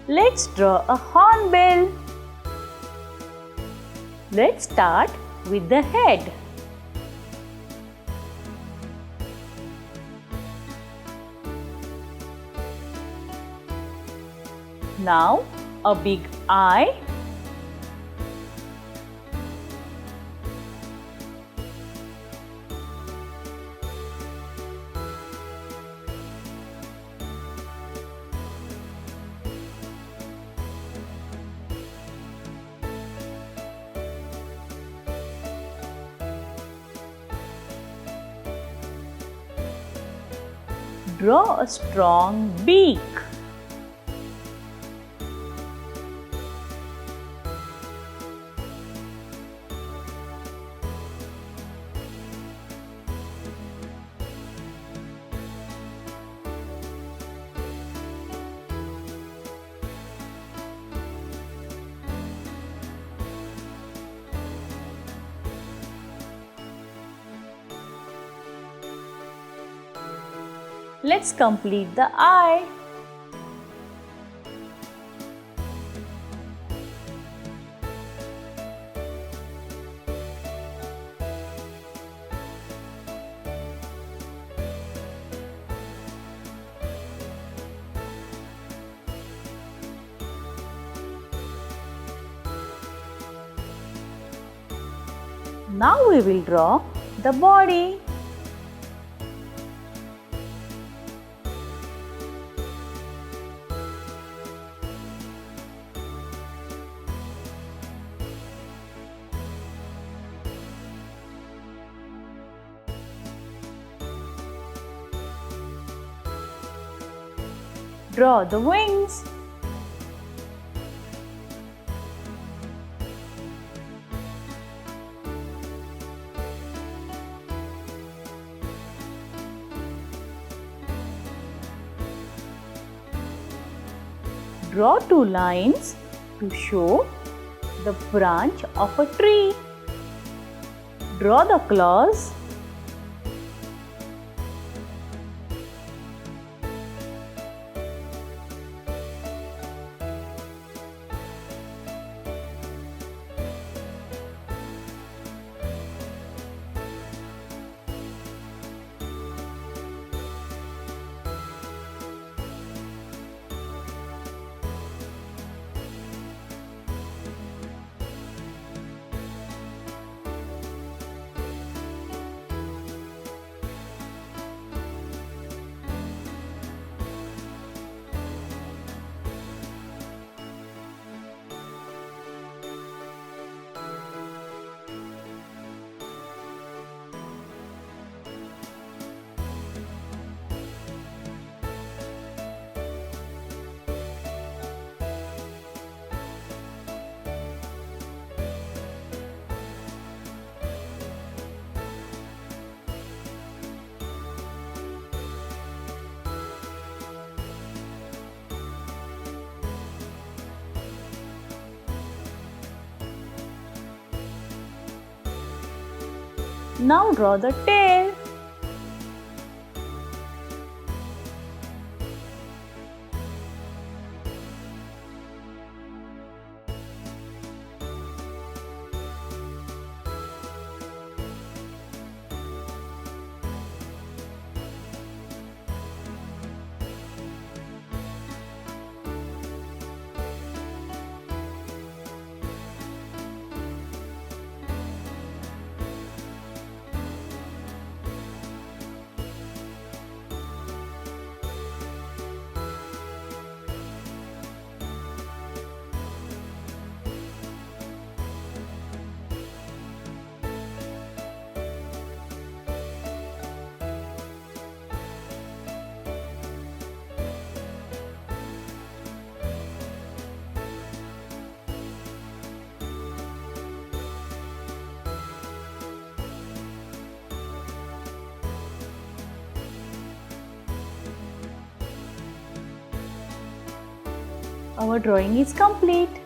Let's draw a hornbill. Let's start with the head. Now a big eye. Draw a strong beak. Let's complete the eye. Now we will draw the body. Draw the wings. Draw two lines to show the branch of a tree. Draw the claws. Now draw the tail. Our drawing is complete.